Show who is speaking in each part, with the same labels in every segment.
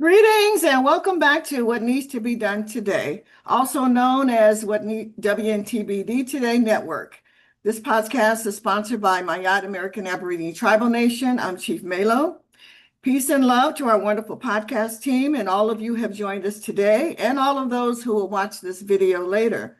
Speaker 1: Greetings and welcome back to What Needs to Be Done Today, also known as WNTBD Today Network. This podcast is sponsored by MAAT American Aboriginal Tribal Nation. I'm Chief Malo. Peace and love to our wonderful podcast team and all of you have joined us today and all of those who will watch this video later.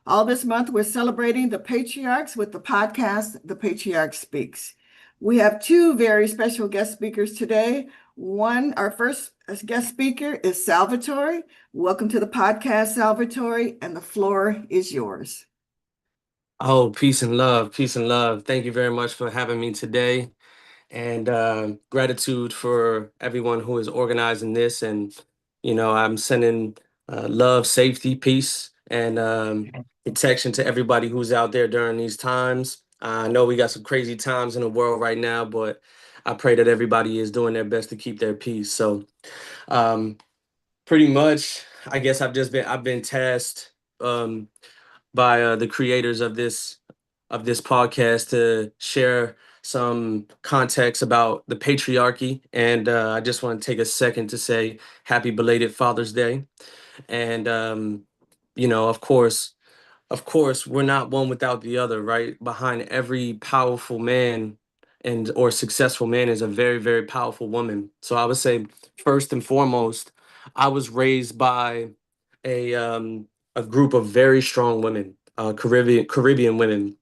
Speaker 1: All this month, we're celebrating the patriarchs with the podcast, The Patriarch Speaks. We have two very special guest speakers today. Our first guest speaker is Salvatore. Welcome to the podcast, Salvatore, and the floor is yours.
Speaker 2: Oh, peace and love, peace and love. Thank you very much for having me today. And gratitude for everyone who is organizing this. And, I'm sending love, safety, peace, and protection to everybody who's out there during these times. I know we got some crazy times in the world right now, but I pray that everybody is doing their best to keep their peace. So um, pretty much, I guess I've been tasked by the creators of this podcast to share some context about the patriarchy. And I just want to take a second to say happy belated Father's Day. And of course, we're not one without the other, right? Behind every powerful man and or successful man is a very, very powerful woman. So I would say first and foremost, I was raised by a um, a group of very strong women, Caribbean women,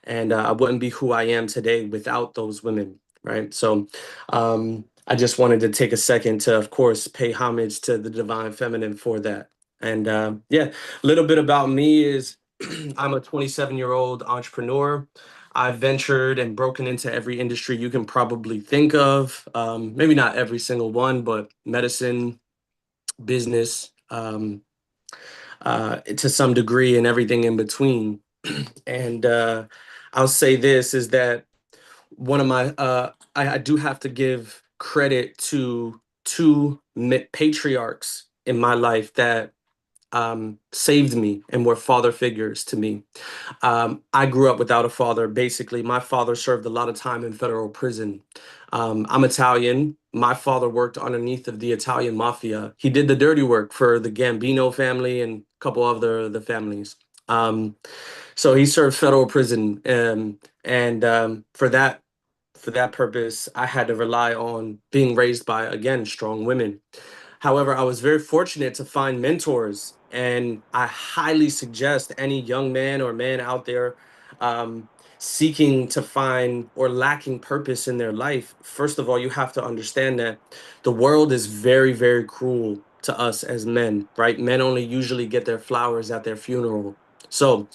Speaker 2: and I wouldn't be who I am today without those women, right? So I just wanted to take a second to, of course, pay homage to the divine feminine for that. And yeah, a little bit about me is I'm a 27-year-old entrepreneur. I've ventured and broken into every industry you can probably think of. Maybe not every single one, but medicine, business, to some degree, and everything in between. And I'll say this is that one of my I do have to give credit to two patriarchs in my life that saved me and were father figures to me. I grew up without a father. Basically, my father served a lot of time in federal prison. I'm Italian. My father worked underneath of the Italian mafia. He did the dirty work for the Gambino family and a couple other the families. Um, so he served federal prison, and for that purpose, I had to rely on being raised by, again, strong women. However, I was very fortunate to find mentors, and I highly suggest any young man or man out there um, seeking to find or lacking purpose in their life. First of all, you have to understand that the world is very, very cruel to us as men, right? Men only usually get their flowers at their funeral. So,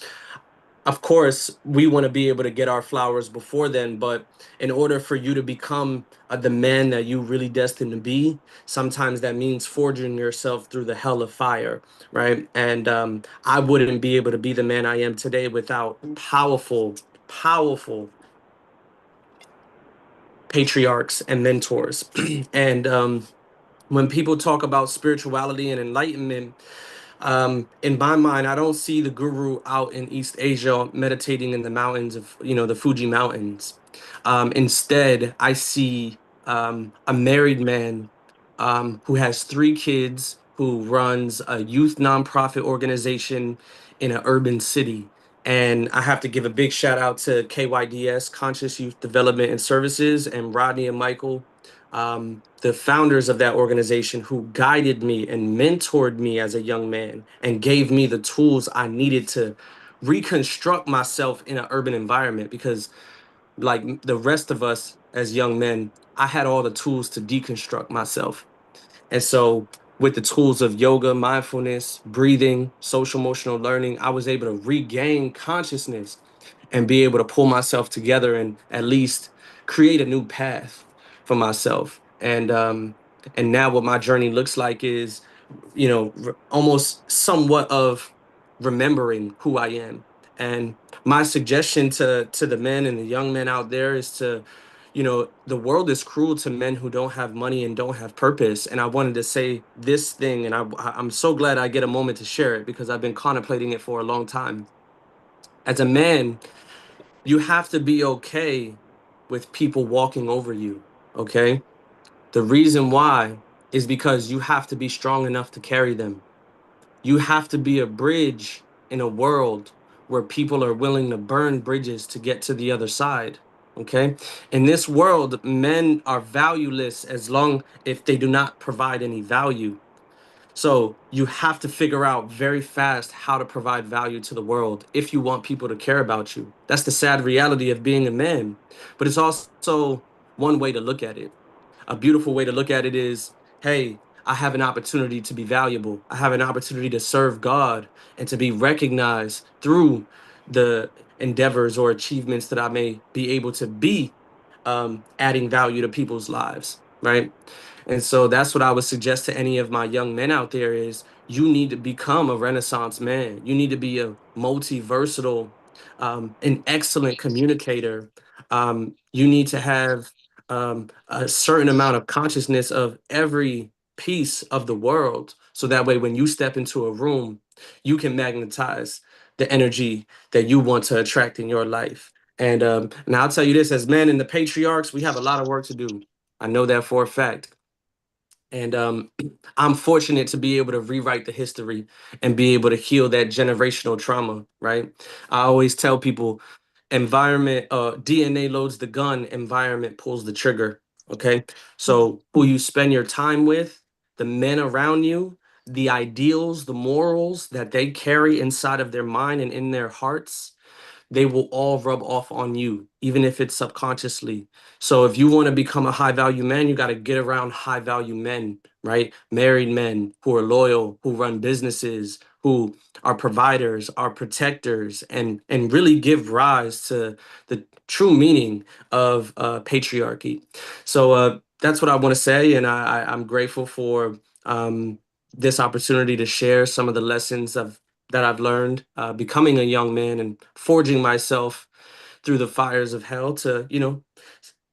Speaker 2: of course, we want to be able to get our flowers before then, but in order for you to become the man that you really destined to be, sometimes that means forging yourself through the hell of fire, right? And I wouldn't be able to be the man I am today without powerful, powerful patriarchs and mentors. And when people talk about spirituality and enlightenment, in my mind, I don't see the guru out in East Asia meditating in the mountains of, the Fuji Mountains. Instead, I see a married man who has three kids, who runs a youth nonprofit organization in an urban city. And I have to give a big shout out to KYDS, Conscious Youth Development and Services, and Rodney and Michael, the founders of that organization, who guided me and mentored me as a young man and gave me the tools I needed to reconstruct myself in an urban environment. Because, like the rest of us as young men, I had all the tools to deconstruct myself. And so, with the tools of yoga, mindfulness, breathing, social emotional learning, I was able to regain consciousness and be able to pull myself together and at least create a new path for myself. And now what my journey looks like is, almost somewhat of remembering who I am. And my suggestion to the men and the young men out there is to, the world is cruel to men who don't have money and don't have purpose. And I wanted to say this thing, and I'm so glad I get a moment to share it because I've been contemplating it for a long time. As a man, you have to be okay with people walking over you. Okay. The reason why is because you have to be strong enough to carry them. You have to be a bridge in a world where people are willing to burn bridges to get to the other side. Okay. In this world, men are valueless as long if they do not provide any value. So you have to figure out very fast how to provide value to the world if you want people to care about you. That's the sad reality of being a man. But it's also one way to look at it. A beautiful way to look at it is, hey, I have an opportunity to be valuable. I have an opportunity to serve God and to be recognized through the endeavors or achievements that I may be able to be adding value to people's lives, right? And so that's what I would suggest to any of my young men out there is you need to become a Renaissance man. You need to be a multi-versatile, an excellent communicator. You need to have a certain amount of consciousness of every piece of the world. So that way, when you step into a room, you can magnetize the energy that you want to attract in your life. And I'll tell you this, as men in the patriarchs, we have a lot of work to do. I know that for a fact. And I'm fortunate to be able to rewrite the history and be able to heal that generational trauma, right? I always tell people DNA loads the gun, environment pulls the trigger. Okay. So who you spend your time with, the men around you, the ideals, the morals that they carry inside of their mind and in their hearts, they will all rub off on you, even if it's subconsciously. So if you want to become a high value man, you got to get around high value men, right? Married men who are loyal, who run businesses, who are providers, are protectors, and really give rise to the true meaning of patriarchy. So that's what I want to say, and I'm grateful for this opportunity to share some of the lessons that I've learned becoming a young man and forging myself through the fires of hell to,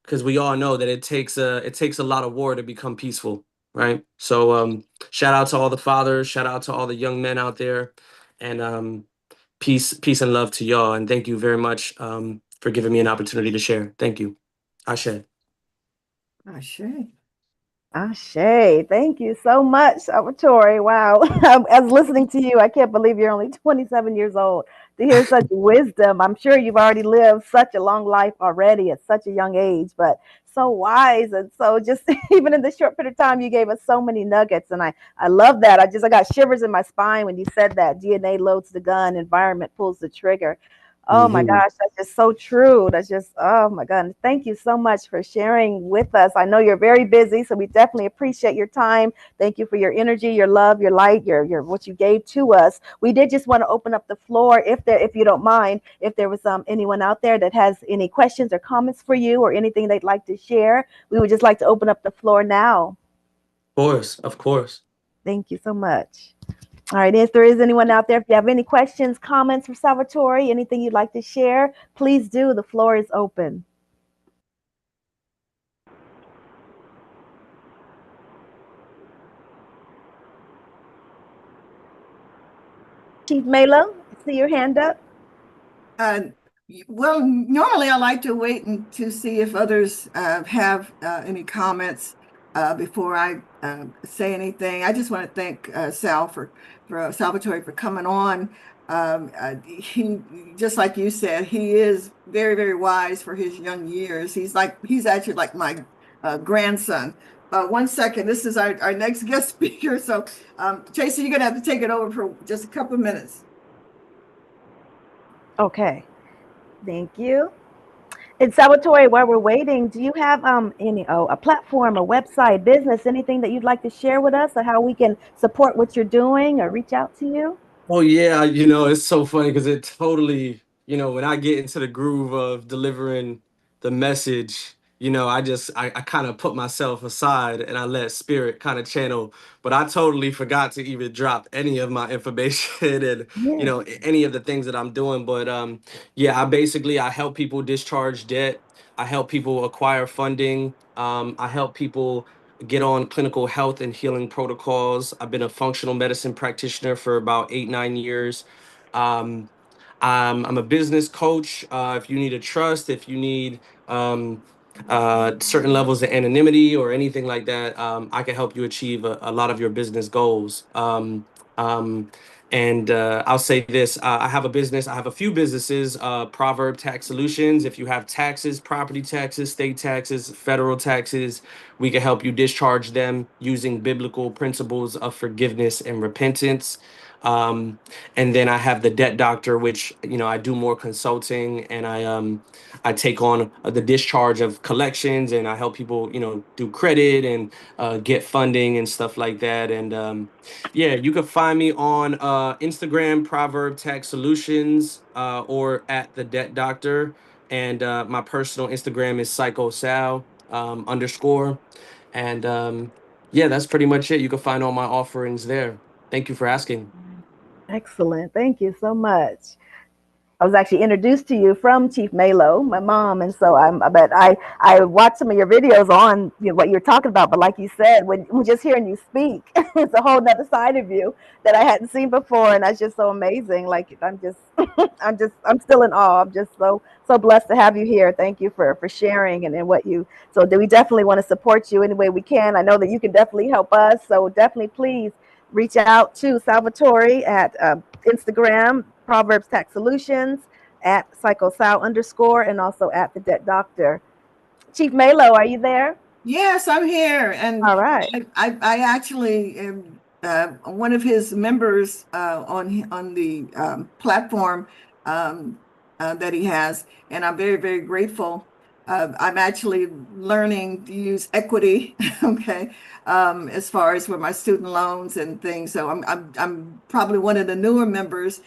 Speaker 2: because we all know that it takes a lot of war to become peaceful, right? So shout out to all the fathers, shout out to all the young men out there, and peace and love to y'all. And thank you very much for giving me an opportunity to share. Thank you. Ashe.
Speaker 1: Ashe.
Speaker 3: Ashe, thank you so much, Salvatore. Wow. As listening to you, I can't believe you're only 27 years old. To hear such wisdom, I'm sure you've already lived such a long life already at such a young age, but so wise. And so just even in this short period of time, you gave us so many nuggets. And I love that. I got shivers in my spine when you said that DNA loads the gun, environment pulls the trigger. Oh my
Speaker 2: Hmm.
Speaker 3: gosh, that's just so true. That's just, oh my God. Thank you so much for sharing with us. I know you're very busy, so we definitely appreciate your time. Thank you for your energy, your love, your light, your what you gave to us. We did just want to open up the floor if you don't mind, if there was anyone out there that has any questions or comments for you or anything they'd like to share, we would just like to open up the floor now.
Speaker 2: Of course, of course.
Speaker 3: Thank you so much. All right, if there is anyone out there, if you have any questions, comments for Salvatore, anything you'd like to share, please do. The floor is open. Chief Melo, I see your hand up.
Speaker 1: Uh, well, normally I like to wait and to see if others have any comments before I say anything. I just want to thank Sal for Salvatore for coming on. He, just like you said, he is very, very wise for his young years. He's actually like my grandson. One second, this is our next guest speaker. So, Tracy, you're gonna have to take it over for just a couple of minutes.
Speaker 3: Okay, thank you. And Salvatore, while we're waiting, do you have any a platform, a website, business, anything that you'd like to share with us, or how we can support what you're doing or reach out to you?
Speaker 2: Oh yeah, it's so funny because it totally, when I get into the groove of delivering the message, I kind of put myself aside and I let spirit kind of channel. But I totally forgot to even drop any of my information and
Speaker 3: Yes.
Speaker 2: any of the things that I'm doing. But yeah, I help people discharge debt. I help people acquire funding. I help people get on clinical health and healing protocols. I've been a functional medicine practitioner for about 8, 9 years. Um, I'm a business coach. If you need a trust, if you need certain levels of anonymity or anything like that, I can help you achieve a lot of your business goals. And I'll say this, I have a business, I have a few businesses, Proverb Tax Solutions. If you have taxes, property taxes, state taxes, federal taxes, we can help you discharge them using biblical principles of forgiveness and repentance. Um, and then I have the Debt Doctor, which, I do more consulting, and I take on the discharge of collections, and I help people, do credit and get funding and stuff like that. And yeah, you can find me on Instagram, Proverb Tax Solutions, or at the Debt Doctor. And my personal Instagram is psychosal underscore. And yeah, that's pretty much it. You can find all my offerings there. Thank you for asking.
Speaker 3: Excellent. Thank you so much. I was actually introduced to you from Chief Malo, my mom, and so I watched some of your videos on what you're talking about. But like you said, when just hearing you speak, it's a whole nother side of you that I hadn't seen before, and that's just so amazing. Like I'm just, I'm still in awe. I'm just so blessed to have you here. Thank you for sharing and what you. So we definitely want to support you any way we can. I know that you can definitely help us. So definitely, please reach out to Salvatore at Instagram, Proverbs Tax Solutions, at psychosal underscore, and also at the Debt Doctor. Chief Malo, are you there?
Speaker 1: Yes, I'm here, and
Speaker 3: All right.
Speaker 1: I actually am one of his members on the platform that he has, and I'm very, very grateful. I'm actually learning to use equity, okay, as far as with my student loans and things. So I'm probably one of the newer members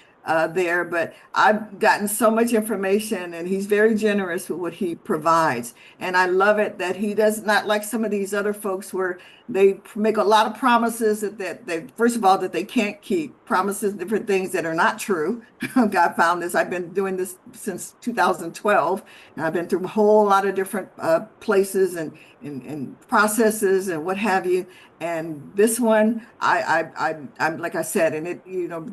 Speaker 1: there, but I've gotten so much information, and he's very generous with what he provides. And I love it that he does not like some of these other folks where they make a lot of promises that they, first of all, that they can't keep, promises, different things that are not true. God found this. I've been doing this since 2012, and I've been through a whole lot of different places and processes and what have you. And this one, I'm like I said, and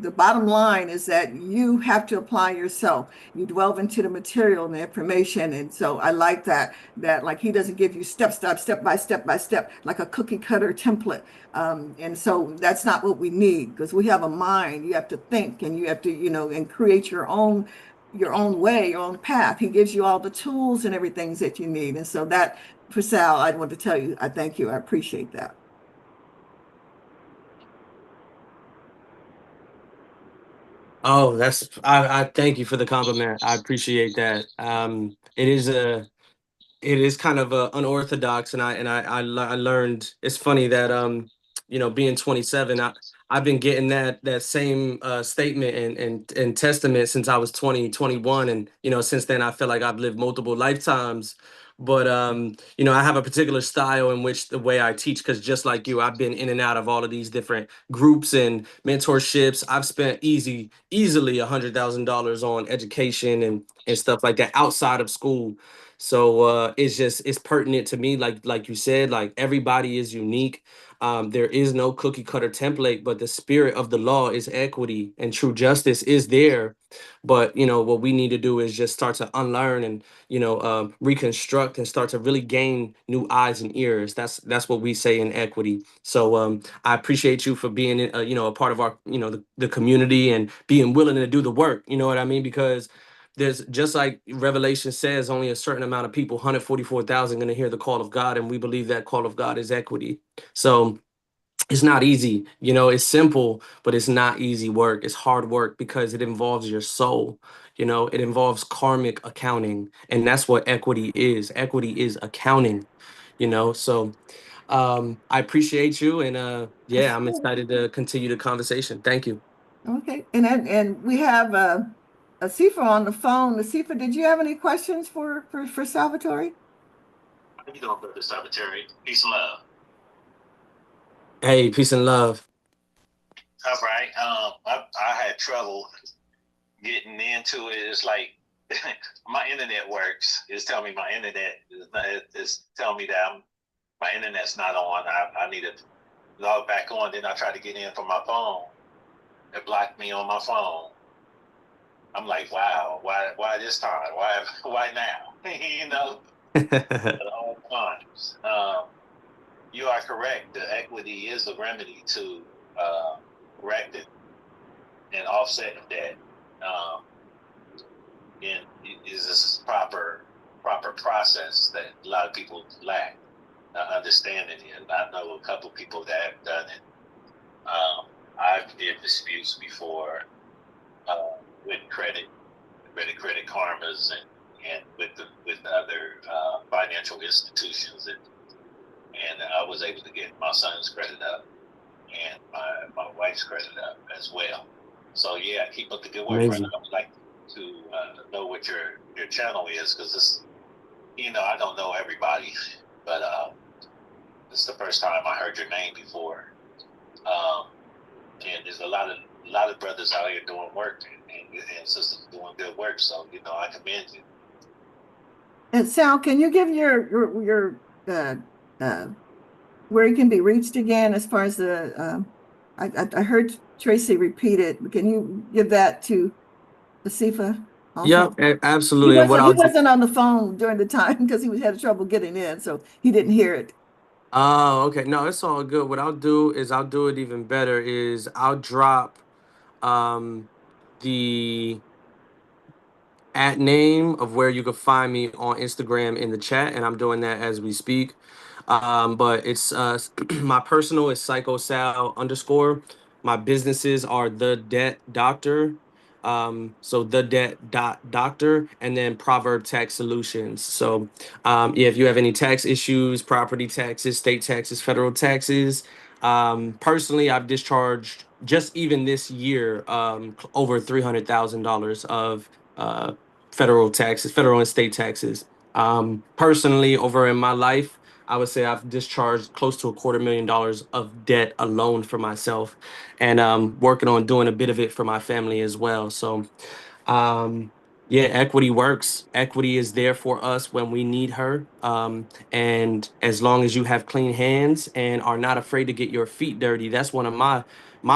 Speaker 1: the bottom line is that you have to apply yourself. You delve into the material and the information, and so I like that like he doesn't give you step by step like a cookie cutter template. And so that's not what we need, because we have a mind. You have to think, and you have to and create your own way, your own path. He gives you all the tools and everything that you need. And so that, for Sal, I want to tell you, I thank you. I appreciate that.
Speaker 2: Oh, I thank you for the compliment. I appreciate that. It is kind of unorthodox, and I learned. It's funny that being 27, I've been getting that same statement and testament since I was 20, 21, and since then I feel like I've lived multiple lifetimes. But I have a particular style in which the way I teach, because just like you, I've been in and out of all of these different groups and mentorships. I've spent easily $100,000 on education and stuff like that outside of school. So it's pertinent to me, like you said, like everybody is unique. There is no cookie cutter template, but the spirit of the law is equity and true justice is there. But what we need to do is just start to unlearn and reconstruct and start to really gain new eyes and ears. That's what we say in equity. So I appreciate you for being a part of our the community and being willing to do the work. You know what I mean? Because there's, just like Revelation says, only a certain amount of people, 144,000, going to hear the call of God, and we believe that call of God is equity. So it's not easy, it's simple, but it's not easy work. It's hard work because it involves your soul. It involves karmic accounting, and that's what equity is. Equity is accounting. So I appreciate you, and yeah, I'm excited to continue the conversation. Thank you.
Speaker 1: Okay. And we have Asifah on the phone. Asifah, did you have any questions for Salvatore?
Speaker 4: How you doing, Brother Salvatore? Peace and love.
Speaker 2: Hey, peace and love.
Speaker 4: All right. I had trouble getting into it. It's like my internet works. It's telling me my internet is telling me that my internet's not on. I need to log back on. Then I try to get in from my phone. It blocked me on my phone. I'm like, wow, why this time? Why now? at all times. You are correct. The equity is a remedy to correct it and offset debt. And is this proper process that a lot of people lack understanding in. I know a couple people that have done it. I've did disputes before with credit karmas and with other financial institutions, and I was able to get my son's credit up and my wife's credit up as well. So yeah, keep up the good work, brother.
Speaker 2: Amazing.
Speaker 4: I would like to know what your channel is, because this, I don't know everybody, but this is the first time I heard your name before. And there's a lot of brothers out here doing work and sisters doing good work. So I commend you.
Speaker 1: And Sal, can you give your where you can be reached again as far as the I heard Tracy repeat it. Can you give that to Asifah also?
Speaker 2: Yeah, absolutely. And what
Speaker 1: He
Speaker 2: I'll do.
Speaker 1: wasn't on the phone during the time because he had trouble getting in, so he didn't hear it.
Speaker 2: Oh, okay. No, it's all good. What I'll do is I'll do it even better. Is I'll drop the at name of where you can find me on Instagram in the chat, and I'm doing that as we speak. But it's my personal is psychosal_. My businesses are the debt doctor. So the debt doctor, and then Proverb Tax Solutions. So yeah, if you have any tax issues, property taxes, state taxes, federal taxes, personally, I've discharged just even this year over $300,000 of federal taxes, federal and state taxes. Personally, over in my life, I would say I've discharged close to $250,000 of debt alone for myself, and working on doing a bit of it for my family as well. So um, yeah, equity works. Equity is there for us when we need her. And as long as you have clean hands and are not afraid to get your feet dirty, that's one of my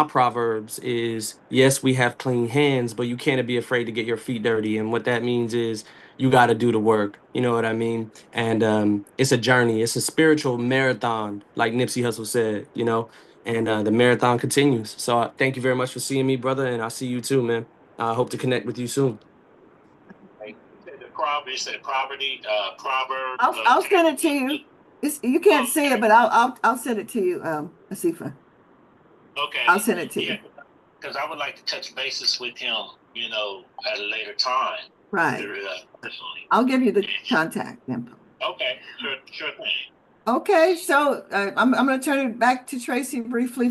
Speaker 2: proverbs is, yes, we have clean hands, but you can't be afraid to get your feet dirty. And what that means is you got to do the work. You know what I mean? And it's a journey. It's a spiritual marathon, like Nipsey Hussle said, and the marathon continues. So thank you very much for seeing me, brother. And I'll see you too, man. I hope to connect with you soon.
Speaker 4: You said property, proverb.
Speaker 1: I'll send it to you. You can't see it, but I'll send it to you, Asifah.
Speaker 4: Okay.
Speaker 1: I'll send it to you.
Speaker 4: Because I would like to touch bases with him, at a later time.
Speaker 1: Right. I'll give you the contact info.
Speaker 4: Okay, sure thing.
Speaker 1: Okay, so I'm going to turn it back to Tracy briefly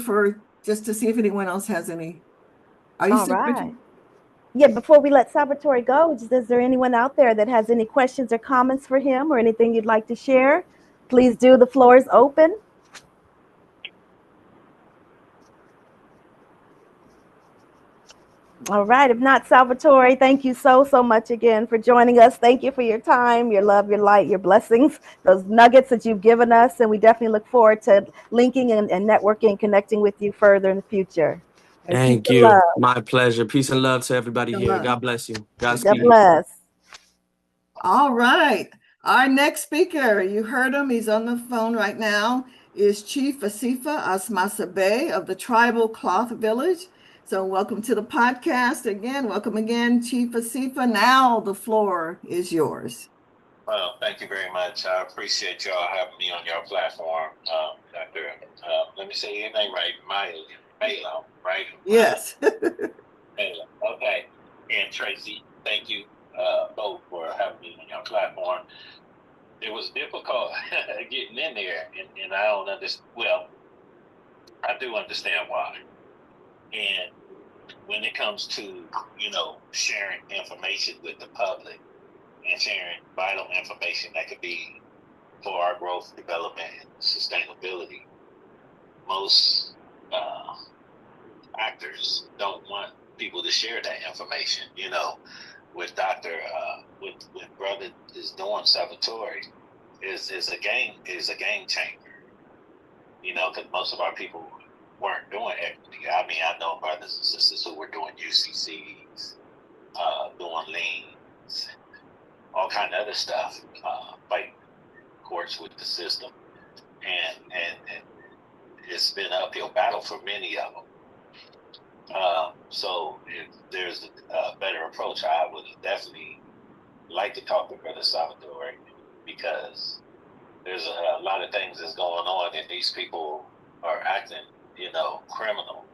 Speaker 1: just to see if anyone else has any. Are you
Speaker 3: All
Speaker 1: still
Speaker 3: right. Yeah, before we let Salvatore go, is there anyone out there that has any questions or comments for him or anything you'd like to share? Please do. The floor is open. All right. If not, Salvatore, thank you so much again for joining us. Thank you for your time, your love, your light, your blessings, those nuggets that you've given us. And we definitely look forward to linking and networking, connecting with you further in the future. And
Speaker 2: thank you. My pleasure. Peace and love to everybody here. God bless you.
Speaker 3: God bless.
Speaker 1: All right. Our next speaker, you heard him. He's on the phone right now, is Chief Asifah Osmasa Bey of the Tribal Cloth Village. So welcome to the podcast again. Welcome again, Chief Asifah. Now the floor is yours.
Speaker 4: Well, thank you very much. I appreciate y'all having me on your platform, Dr. Let me say your name right, Milo, right?
Speaker 1: Yes.
Speaker 4: Milo. Okay. And Tracy, thank you both for having me on your platform. It was difficult getting in there, and I don't understand. Well, I do understand why. And when it comes to, sharing information with the public and sharing vital information that could be for our growth, development, and sustainability, most actors don't want people to share that information. With with brother is doing Salvatore is a game changer. Because most of our people weren't doing equity. I mean, I know brothers and sisters who were doing UCCs, doing liens, all kind of other stuff, like courts with the system, and it's been an uphill battle for many of them. So if there's a better approach, I would definitely like to talk to Brother Salvatore, because there's a lot of things that's going on, and these people are acting, criminal.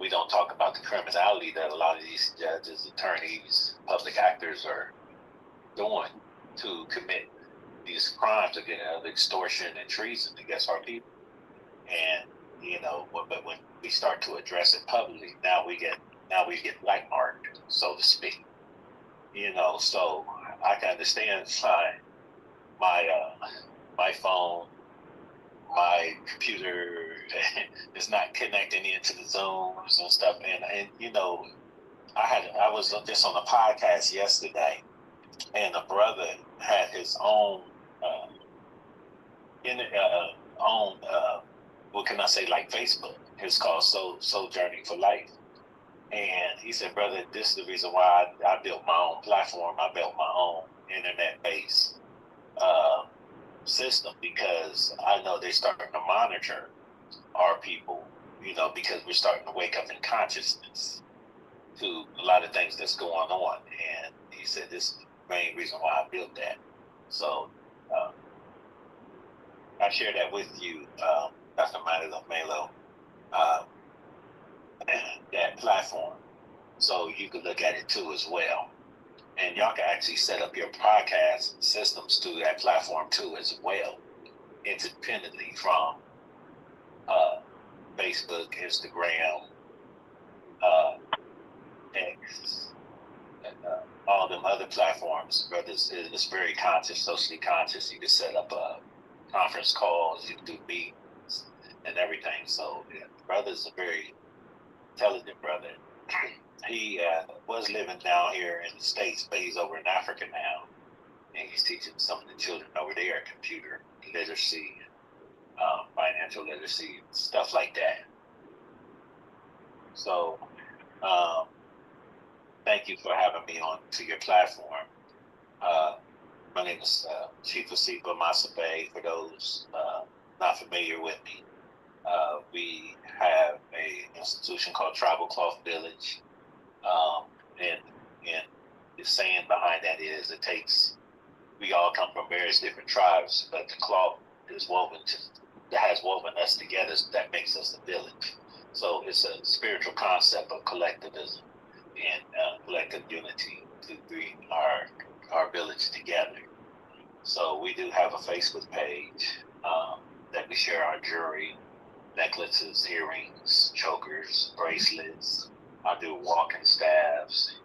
Speaker 4: We don't talk about the criminality that a lot of these judges, attorneys, public actors are doing to commit these crimes of extortion and treason against our people. And but when we start to address it publicly, now we get black marked, so to speak. So I can understand my phone, my computer is not connecting into the Zooms and stuff, and I was just on a podcast yesterday, and a brother had his own what can I say, like Facebook. It's called Sojourning for Life. And he said, brother, this is the reason why I built my own platform. I built my own internet-based system, because I know they're starting to monitor our people, because we're starting to wake up in consciousness to a lot of things that's going on. And he said, this is the main reason why I built that. So I share that with you, Dr. Melo, that platform, so you can look at it too as well. And y'all can actually set up your podcast systems through that platform too as well, independently from Facebook, Instagram, X, and all them other platforms. Brothers, it's very conscious, socially conscious. You can set up conference calls, you can do meetings and everything. So brother's a very intelligent brother. He was living down here in the States, but he's over in Africa now, and he's teaching some of the children over there computer literacy, financial literacy, stuff like that. So thank you for having me on to your platform. My name is Chief Asifah Masabe, for those not familiar with me. We have an institution called Tribal Cloth Village, and the saying behind that is, we all come from various different tribes, but the cloth is that has woven us together, so that makes us a village. So it's a spiritual concept of collectivism and collective unity to bring our village together. So we do have a Facebook page that we share our jewelry, necklaces, earrings, chokers, bracelets. I do walking staffs,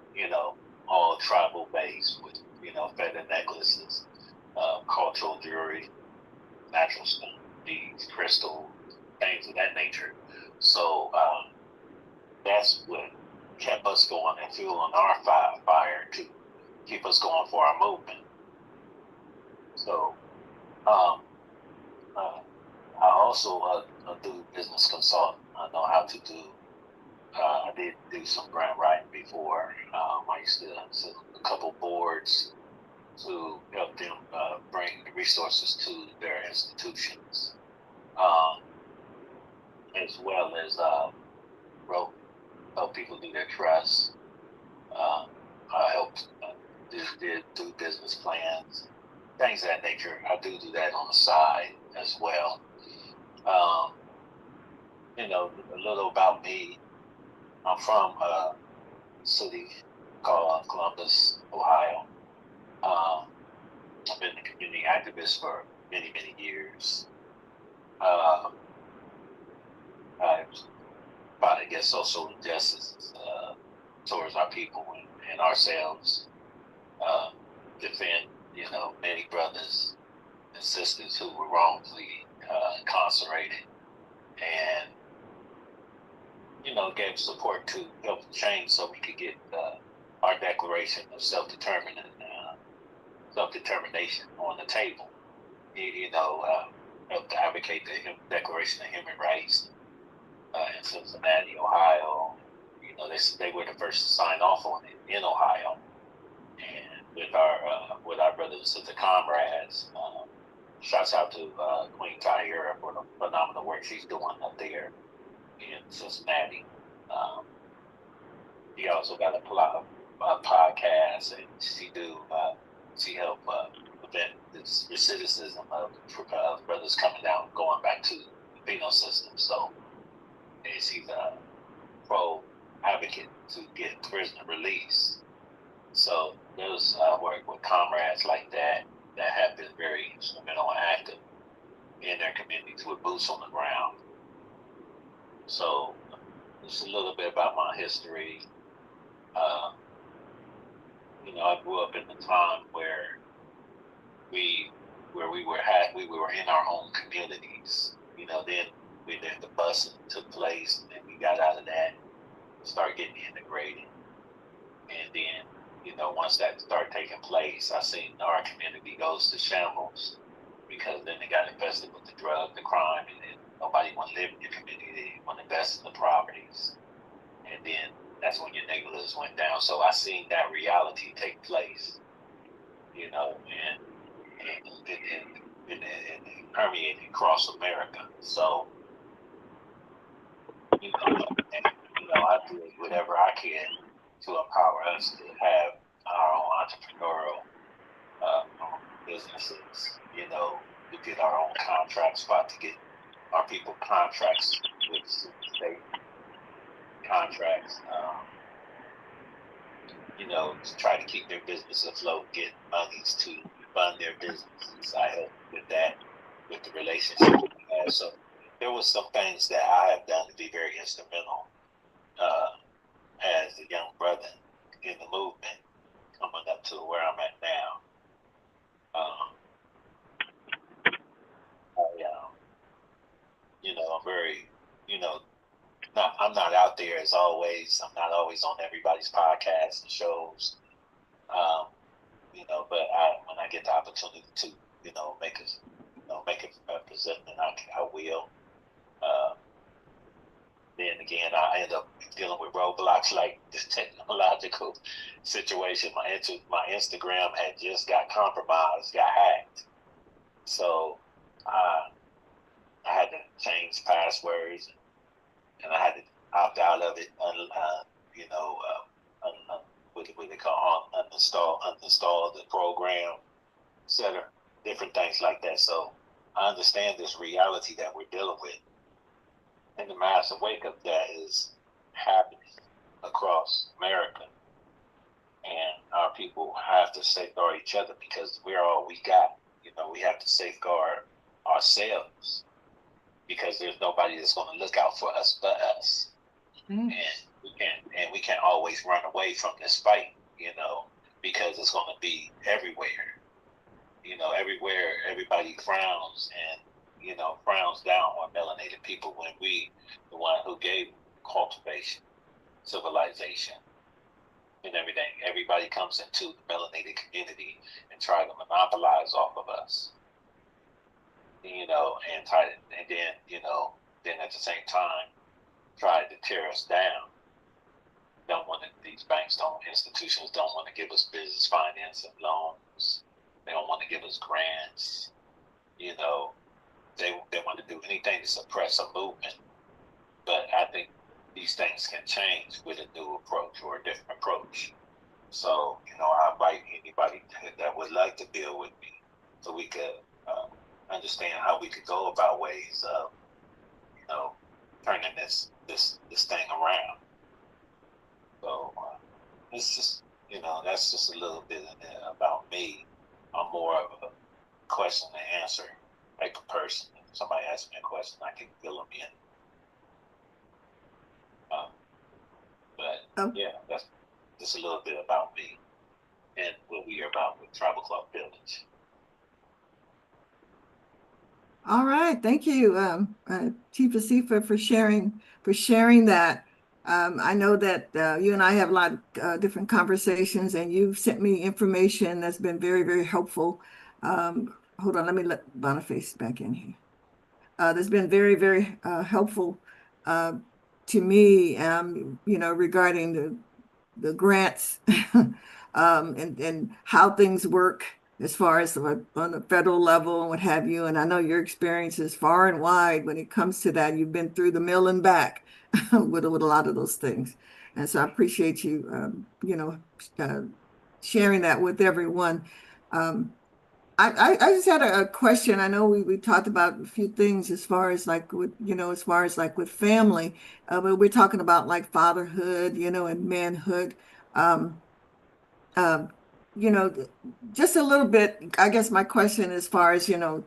Speaker 4: all tribal based with, feather necklaces, cultural jewelry, natural stone, beads, crystal, things of that nature. So that's what kept us going and fueling our fire to keep us going for our movement. So I also do business consulting. I know how to do. I did do some grant writing before. I used to sit a couple boards to help them bring resources to their institutions, as well as help people do their trusts. I helped did do business plans, things of that nature. I do that on the side as well. A little about me. I'm from a city called Columbus, Ohio. I've been a community activist for many, many years. I fight against social injustice towards our people and ourselves. Defend, many brothers and sisters who were wrongfully incarcerated, and gave support to help change so we could get our declaration of self-determination on the table. Help to advocate the Declaration of Human Rights in Cincinnati, Ohio. They were the first to sign off on it in Ohio, and with our brothers and sister comrades, shouts out to Queen Tyra for the phenomenal work she's doing up there in Cincinnati. She also got a podcast, and she help prevent this recidivism of brothers coming down, going back to the penal system. So, and she's a pro advocate to get prisoner release. So those work with comrades like that have been very instrumental and active in their communities with boots on the ground. So just a little bit about my history. I grew up in a time where we were in our own communities. Then the busing took place, and then we got out of that, started getting integrated, and then once that started taking place, I seen our community goes to shambles because then they got invested with the drug, the crime, and then nobody want to live in your community. They want to invest in the properties, and then that's when your neighborhoods went down. So I seen that reality take place, and it permeated across America. So, I do whatever I can to empower us to have our own entrepreneurial businesses, to get our own contracts, to get our people contracts with state contracts, to try to keep their business afloat, get monies to fund their businesses. I help with that, with the relationship we have. So there was some things that I have done to be very instrumental as a young brother in the movement, coming up to where I'm at now. I'm very, I'm not out there as always. I'm not always on everybody's podcasts and shows. But when I get the opportunity to, make a presentment, I will. Then again, I end up dealing with roadblocks like this technological situation. My Instagram had just got compromised, got hacked. So I had to change passwords, and I had to opt out of it. What they call uninstall the program, etc. Different things like that. So I understand this reality that we're dealing with. And the massive wake up that is happening across America. And our people have to safeguard each other because we're all we got. We have to safeguard ourselves because there's nobody that's going to look out for us but us. Mm. And we can't always run away from this fight, because it's going to be everywhere. Everywhere everybody frowns and frowns down on melanated people when we, the one who gave cultivation, civilization, and everything. Everybody comes into the melanated community and try to monopolize off of us, and then at the same time try to tear us down. These institutions don't want to give us business finance and loans. They don't want to give us grants. They want to do anything to suppress a movement. But I think these things can change with a new approach or a different approach. So, I invite anybody that would like to deal with me so we could understand how we could go about ways of, turning this thing around. So it's just, that's just a little bit about me. I'm more of a question and answer type of person. If somebody asks me a question, I can fill them in. Yeah, that's just a little bit about me and what we are about with Tribal Club Village.
Speaker 1: All right, thank you, Chief Asifah, for sharing that. I know that you and I have a lot of different conversations, and you've sent me information that's been very, very helpful. Hold on, let me let Boniface back in here. That's been very, very helpful to me, regarding the grants and how things work as far as on the federal level and what have you. And I know your experience is far and wide when it comes to that. You've been through the mill and back with a lot of those things. And so I appreciate you, sharing that with everyone. Um, I just had a question. I know we talked about a few things as far as like with, as far as like with family, but we're talking about like fatherhood, and manhood. Um, um, you know, just a little bit, I guess my question as far as, your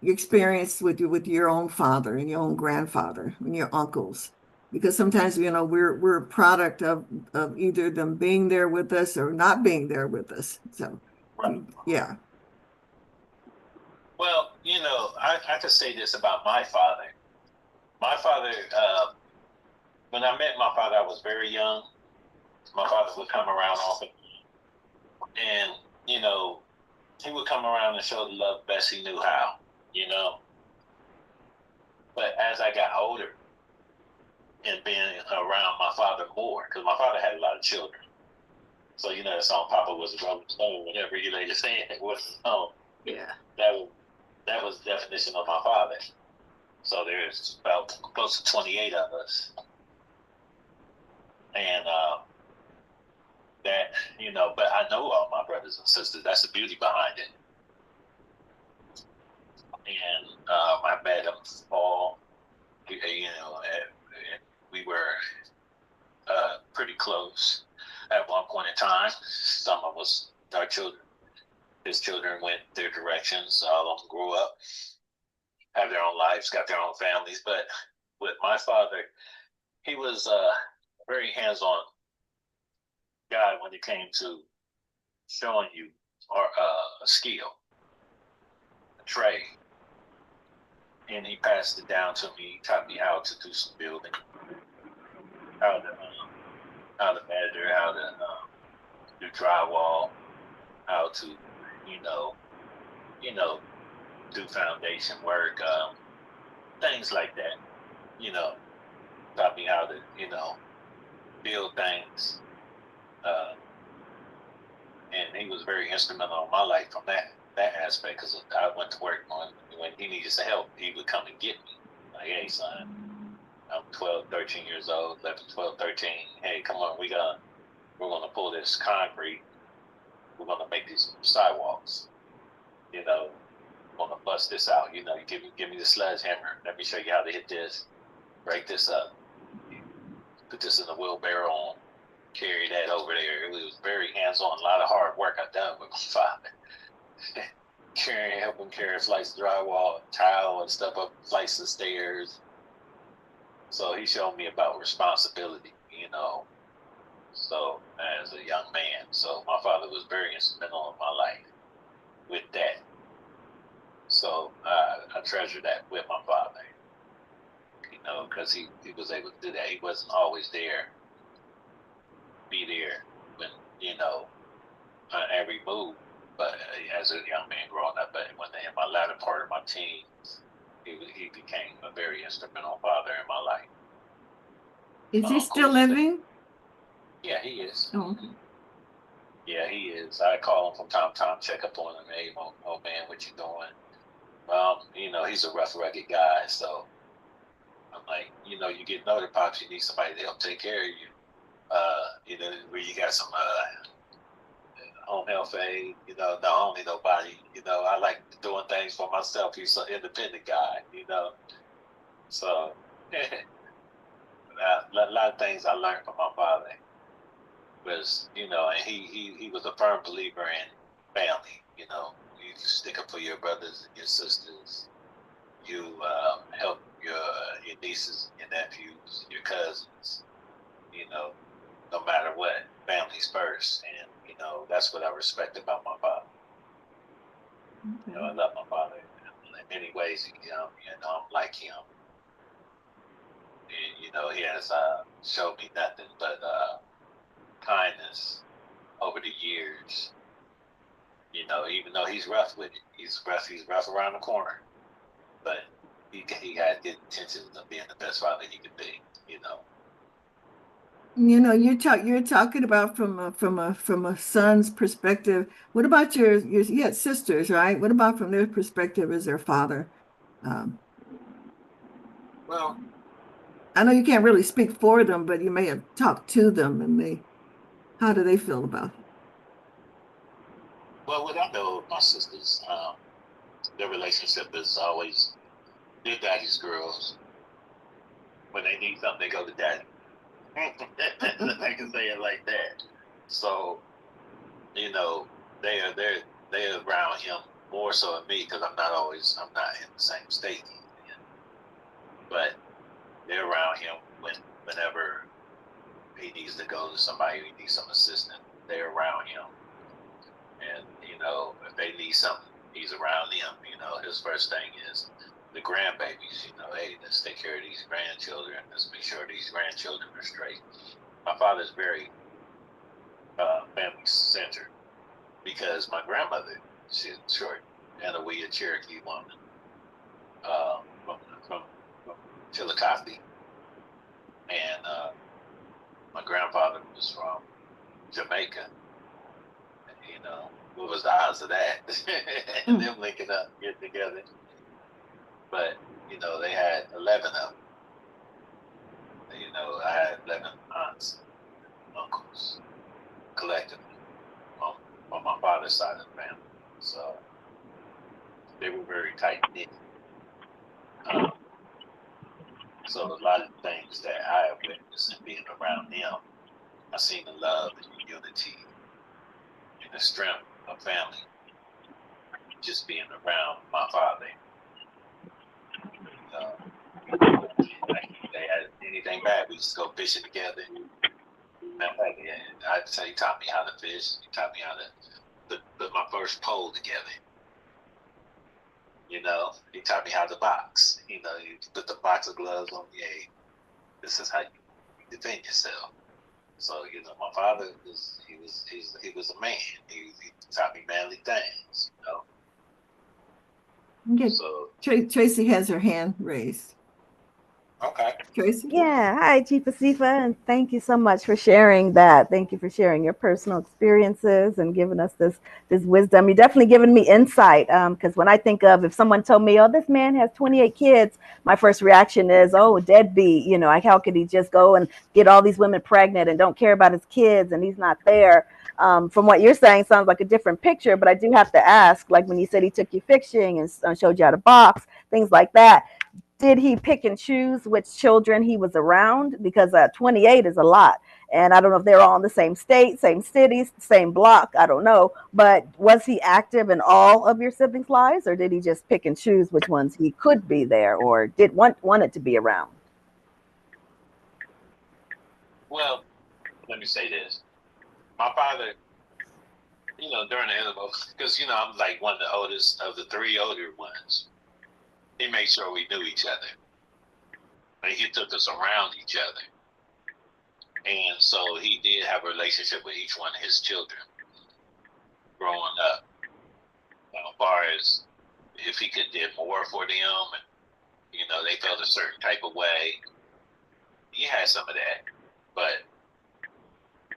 Speaker 1: experience with your own father and your own grandfather and your uncles. Because sometimes, we're a product of either them being there with us or not being there with us. So,
Speaker 4: Right.
Speaker 1: yeah.
Speaker 4: Well, I could say this about my father. My father, when I met my father, I was very young. My father would come around often, and he would come around and show the love best he knew how. But as I got older and being around my father more, because my father had a lot of children, so the song "Papa Was a Rolling Stone," whatever you lady saying it was.
Speaker 1: Yeah.
Speaker 4: That was the definition of my father. So there's about close to 28 of us, and that but I know all my brothers and sisters. That's the beauty behind it. And I met them all. And we were pretty close at one point in time. Some of us, our children, his children went their directions. All of them grew up, have their own lives, got their own families. But with my father, he was a very hands-on guy when it came to showing you a skill, a trade. And he passed it down to me. He taught me how to do some building, how to measure, how to do drywall, how to, do foundation work, things like that. Taught me how to, build things. And he was very instrumental in my life from that aspect, because I went to work when he needed some help. He would come and get me. Like, hey, son, I'm 12, 13 years old, 11, 12, 13. Hey, come on, we're going to pull this concrete. We're going to make these sidewalks. We're going to bust this out. You give me the sledgehammer. Let me show you how to hit this. Break this up. Put this in the wheelbarrow and carry that over there. It was very hands-on. A lot of hard work I done with my father. Helping carry flights of drywall, tile, and stuff up flights of stairs. So he showed me about responsibility, so as a young man. So my father was very instrumental in my life with that. So I treasure that with my father, because he was able to do that. He wasn't always there, be there when, every move. But as a young man growing up, but when in my latter part of my teens, he became a very instrumental father in my life.
Speaker 1: Is he still living?
Speaker 4: Yeah, he is.
Speaker 1: Oh, okay.
Speaker 4: Yeah, he is. I call him from time to time, check up on him. Hey, oh man, what you doing? He's a rough, rugged guy. So I'm like, you get older, Pops, you need somebody to help take care of you. Where you got some home health aid, not only nobody, I like doing things for myself. He's an independent guy, So a lot of things I learned from my father was, and he was a firm believer in family. You stick up for your brothers and your sisters. You help your nieces, your nephews, your cousins. No matter what, family's first, and that's what I respect about my father.
Speaker 1: Okay.
Speaker 4: I love my father in many ways. I'm like him, and he has showed me nothing but kindness over the years. Even though he's rough with it, he's rough around the corner, but he had good intentions of being the best father he could be.
Speaker 1: You know, you're talking about from a son's perspective. What about you had sisters, right? What about from their perspective as their father? Um,
Speaker 4: Well,
Speaker 1: I know you can't really speak for them, but you may have talked to them, and how do they feel about it?
Speaker 4: what I know of my sisters, their relationship is always they're daddy's girls. When they need something, they go to daddy. I can say it like that. So, you know, they are they're around him more so than me because I'm not in the same state he's in. But they're around him whenever he needs to go to somebody, he needs some assistance. They're around him, and you know, if they need something, he's around them. You know, his first thing is the grandbabies. You know, hey, let's take care of these grandchildren. Let's make sure these grandchildren are straight. My father's very family centered because my grandmother, she's short, and a Cherokee woman from Chillicothe, and my grandfather was from Jamaica. And, you know, what was the odds of that? And them linking up, getting together. But you know, they had 11 of them. You know, I had 11 aunts, uncles, collectively on my father's side of the family. So they were very tight knit. So a lot of things that I have witnessed and being around them, I seen the love and the unity and the strength of family. Just being around my father. Like they had anything bad, we just go fishing together. Matter of fact, yeah, I'd say he taught me how to fish. He taught me how to put my first pole together. You know, he taught me how to box. You know, you put the boxer gloves on. Yeah, this is how you defend yourself. So you know, my father he was a man. He taught me manly things. You know.
Speaker 1: Okay.
Speaker 4: So
Speaker 1: Tracy has her hand raised.
Speaker 4: okay.
Speaker 1: Tracy?
Speaker 3: Yeah. Hi, Chief Asifah, and thank you so much for sharing that. Thank you for sharing your personal experiences and giving us this wisdom. You're definitely giving me insight. Because when I think of if someone told me, "Oh, this man has 28 kids," my first reaction is, "Oh, deadbeat." You know, how could he just go and get all these women pregnant and don't care about his kids and he's not there? From what you're saying, sounds like a different picture. But I do have to ask, like when you said he took you fishing and showed you how to box, things like that, did he pick and choose which children he was around? Because 28 is a lot. And I don't know if they're all in the same state, same cities, same block. I don't know. But was he active in all of your siblings' lives, or did he just pick and choose which ones he could be there or did wanted to be around?
Speaker 4: Well, let me say this. My father, you know, during the interval, because, you know, I'm like one of the oldest of the three older ones. He made sure we knew each other. And he took us around each other. And so he did have a relationship with each one of his children growing up. As far as if he could did more for them, and, you know, they felt a certain type of way. He had some of that. But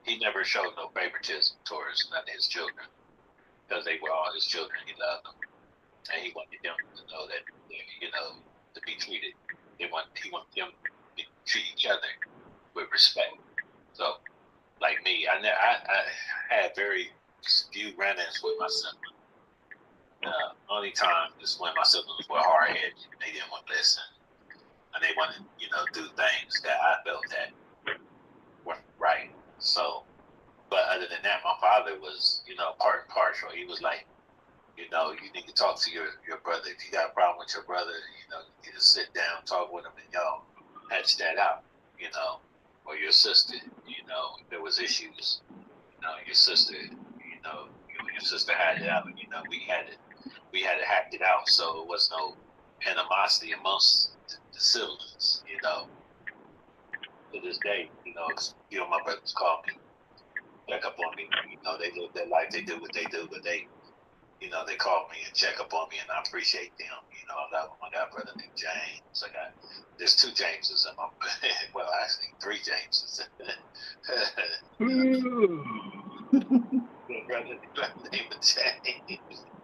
Speaker 4: he never showed no favoritism towards none of his children. Because they were all his children. He loved them. And he wanted them to know that, you know, to be treated. He wanted them to treat each other with respect. So, like me, I had very few run-ins with my siblings. Only time is when my siblings were hard-headed. They didn't want to listen. And they wanted, you know, do things that I felt that weren't right. So, but other than that, my father was, you know, part and partial. He was like, you know, you need to talk to your brother. If you got a problem with your brother, you know, you need to sit down, talk with him, and y'all hatch that out, you know. Or your sister, you know, if there was issues, you know, your sister, you know, your sister had it out, you know, we had it hacked it out, so it was no animosity amongst the siblings, you know. To this day, you know, my brothers call me, check up on me, you know, they live their life, they do what they do, but they they call me and check up on me, and I appreciate them. I got brother named James. There's two Jameses in my well, actually three Jameses. brother named James.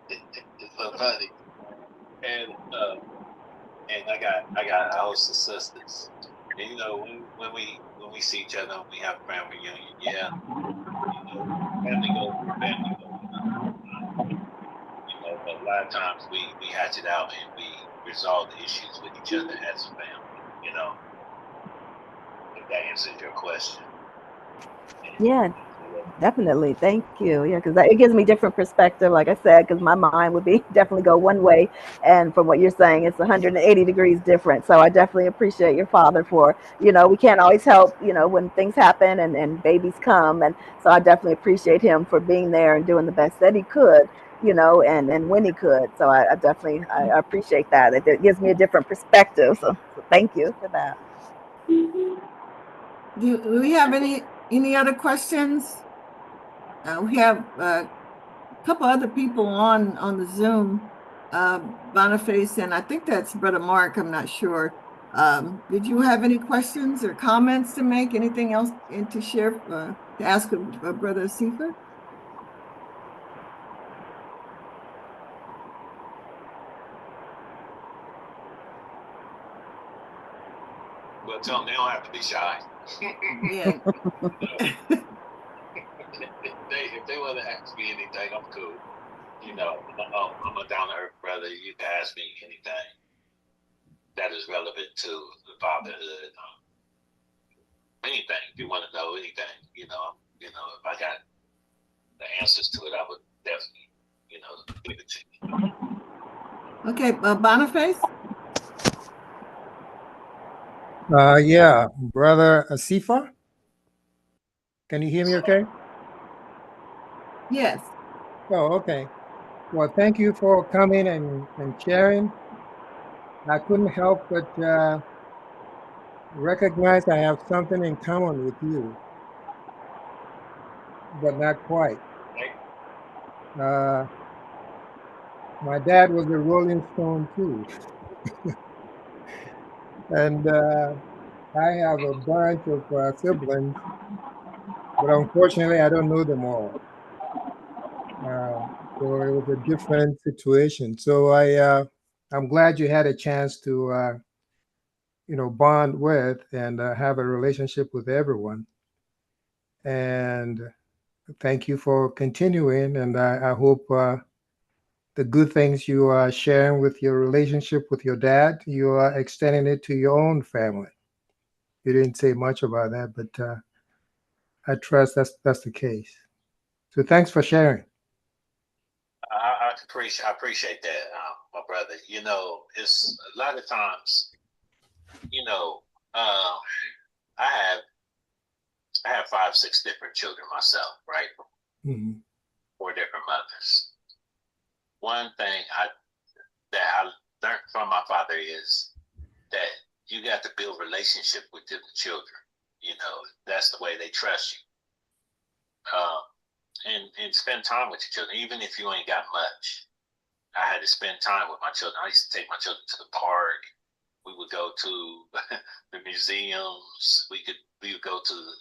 Speaker 4: It's so funny. And I got a host of sisters. And when we see each other, when we have family reunion, yeah, family goes. But a lot of times we hatch it out and we resolve the issues with each other as a family. If that answers your question.
Speaker 3: Yeah, definitely. Thank you. Yeah, because it gives me different perspective, like I said, because my mind would be definitely go one way. And from what you're saying, it's 180 degrees different. So I definitely appreciate your father for, we can't always help, when things happen and babies come. And so I definitely appreciate him for being there and doing the best that he could, and when he could. So I definitely, I appreciate that. It gives me a different perspective. So thank you for that.
Speaker 1: Do we have any other questions? We have a couple other people on the Zoom, Boniface, and I think that's Brother Mark. I'm not sure. Did you have any questions or comments to make? Anything else to share, to ask Brother Asifah?
Speaker 4: Well, tell them they don't have to be shy.
Speaker 1: Yeah.
Speaker 4: If they want to ask me anything, I'm cool. I'm a down to earth brother. You can ask me anything that is relevant to the fatherhood. Anything, if you want to know anything, if I got the answers to it, I would definitely, give it to you.
Speaker 1: Okay, Boniface?
Speaker 5: Yeah, Brother Asifah. Can you hear me okay?
Speaker 1: Yes.
Speaker 5: Oh, okay. Well, thank you for coming and sharing. I couldn't help but recognize I have something in common with you, but not quite. My dad was a Rolling Stone too. And I have a bunch of siblings, but unfortunately I don't know them all. So it was a different situation. So I'm glad you had a chance to bond with and have a relationship with everyone. And thank you for continuing. And I hope the good things you are sharing with your relationship with your dad, you are extending it to your own family. You didn't say much about that, but I trust that's the case. So thanks for sharing.
Speaker 4: I appreciate that, my brother. It's a lot of times, I have 5, 6 different children myself, right?
Speaker 5: Mm-hmm.
Speaker 4: 4 different mothers. One thing that I learned from my father is that you got to build relationship with the children. That's the way they trust you. And spend time with your children, even if you ain't got much. I had to spend time with my children. I used to take my children to the park. We would go to the museums. We would go to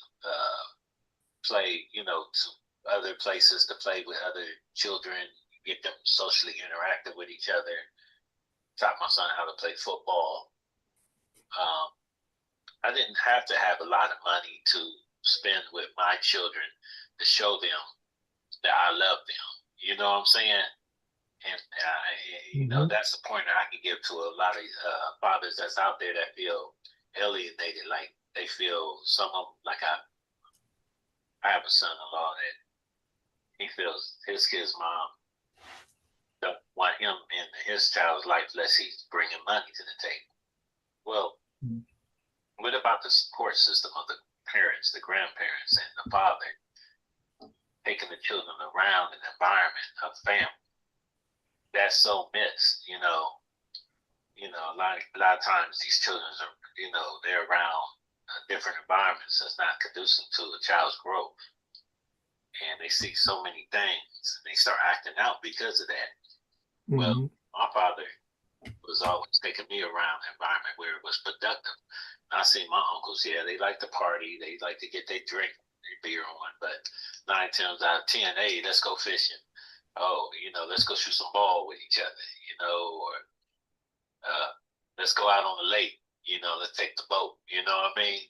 Speaker 4: play, to other places to play with other children, get them socially interactive with each other. Taught my son how to play football. I didn't have to have a lot of money to spend with my children to show them that I love them. You know what I'm saying? And that's the point that I can give to a lot of fathers that's out there that feel alienated, like they feel some of them, like I have a son-in-law that he feels his kid's mom don't want him in his child's life unless he's bringing money to the table. Well, what about the support system of the parents, the grandparents, and the father taking the children around an environment of family? That's so missed, a lot of times these children are, they're around different environments that's not conducive to a child's growth. and they see so many things, and they start acting out because of that. Well,
Speaker 5: Mhm.
Speaker 4: my father was always taking me around an environment where it was productive. I see my uncles, yeah, they like to party, they like to get their drink, their beer on, but 9 times out of 10, hey, let's go fishing. Oh, let's go shoot some ball with each other, or let's go out on the lake, let's take the boat, you know what I mean?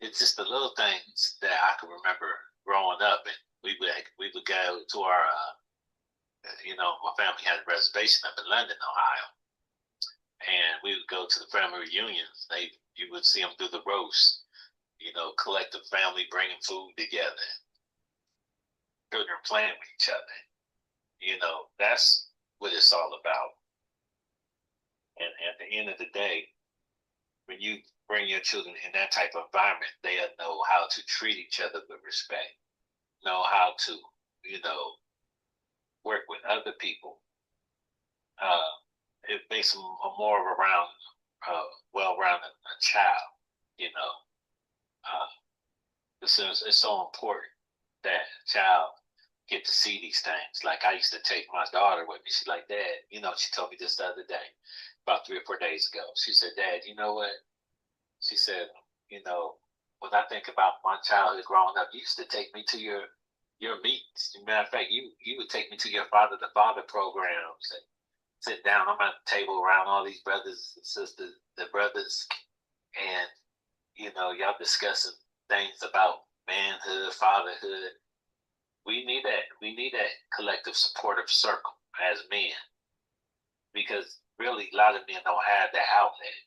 Speaker 4: It's just the little things that I can remember growing up, and we would go to our, my family had a reservation up in London, Ohio, and we would go to the family reunions. You would see them do the roast, collective family bringing food together, children playing with each other. That's what it's all about. And at the end of the day, when you bring your children in that type of environment, they'll know how to treat each other with respect, know how to, work with other people. It makes them a more of a well-rounded child, you know. It's so important that a child get to see these things. Like I used to take my daughter with me. She's like, Dad, she told me this the other day, about 3 or 4 days ago. She said, Dad, you know what? She said, when I think about my childhood growing up, you used to take me to your meets. As a matter of fact, you would take me to your father to father programs and sit down. I'm at the table around all these brothers and sisters, the brothers, and y'all discussing things about manhood, fatherhood. We need that. We need that collective supportive circle as men, because really a lot of men don't have that outlet.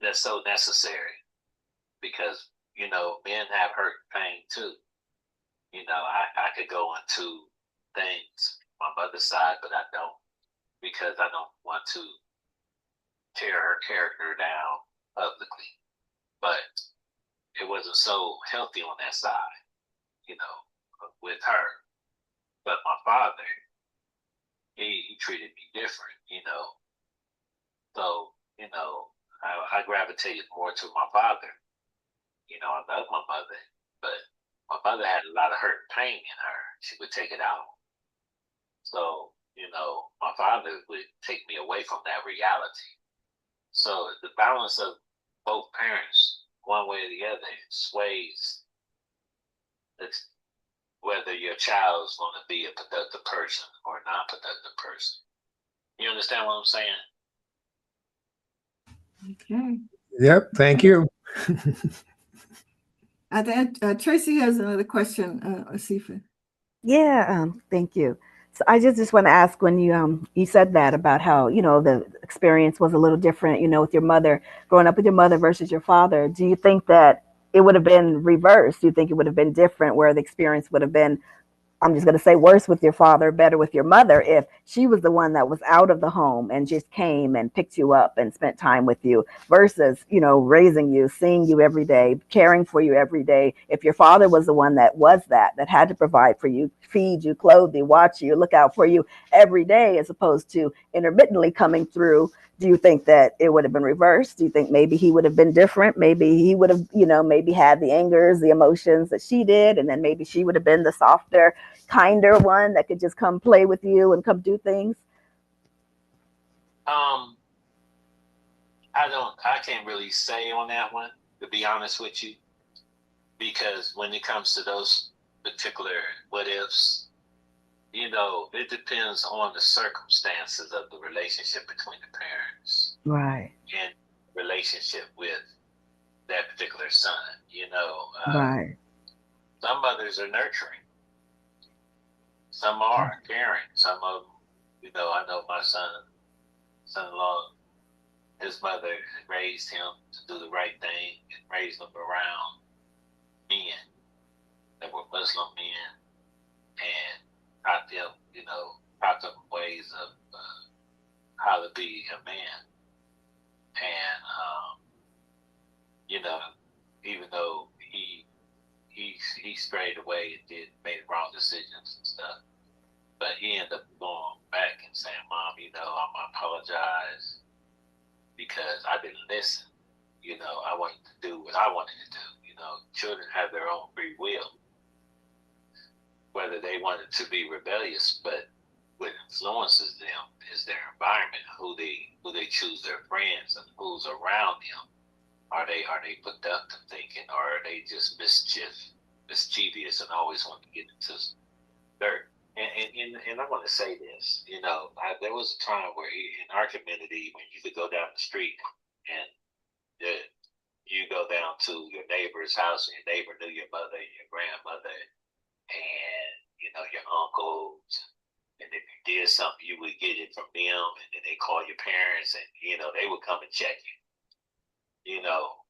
Speaker 4: That's so necessary, because men have hurt and pain too. I could go into things on my mother's side, but I don't, because I don't want to tear her character down publicly. But it wasn't so healthy on that side, with her. But my father, he treated me different, So, I gravitated more to my father. I love my mother, but my mother had a lot of hurt and pain in her. She would take it out. So, my father would take me away from that reality. So the balance of both parents, one way or the other, sways whether your child is going to be a productive person or a non-productive person. You understand what I'm saying?
Speaker 1: Okay.
Speaker 5: Yep. Thank you.
Speaker 1: Tracy has another question, Asifah.
Speaker 3: Yeah, thank you. So I just want to ask, when you said that about how the experience was a little different, with your mother, growing up with your mother versus your father. Do you think that it would have been reversed? Do you think it would have been different, where the experience would have been, I'm just going to say, worse with your father, better with your mother, if she was the one that was out of the home and just came and picked you up and spent time with you, versus, raising you, seeing you every day, caring for you every day? If your father was the one that had to provide for you, feed you, clothe you, watch you, look out for you every day, as opposed to intermittently coming through, do you think that it would have been reversed? Do you think maybe he would have been different? Maybe he would have, maybe had the angers, the emotions that she did, and then maybe she would have been the softer, kinder one that could just come play with you and come do things?
Speaker 4: I can't really say on that one, to be honest with you, because when it comes to those particular what ifs, it depends on the circumstances of the relationship between the parents,
Speaker 3: Right.
Speaker 4: and relationship with that particular son.
Speaker 3: Right.
Speaker 4: Some mothers are nurturing, some are caring, some of them, I know my son-in-law, his mother raised him to do the right thing and raised him around men that were Muslim men, and taught them, taught them ways of how to be a man. And even though he strayed away and made wrong decisions and stuff, but he ended up going back and saying, Mom, I apologize because I didn't listen. I wanted to do what I wanted to do. children have their own free will, whether they wanted to be rebellious, but what influences them is their environment, who they choose their friends and who's around them. Are they productive thinking, or are they just mischievous and always want to get into dirt? And I want to say this, there was a time where in our community, when you could go down the street and you go down to your neighbor's house and your neighbor knew your mother and your grandmother and, your uncles. And if you did something, you would get it from them, and then they call your parents, and, they would come and check you.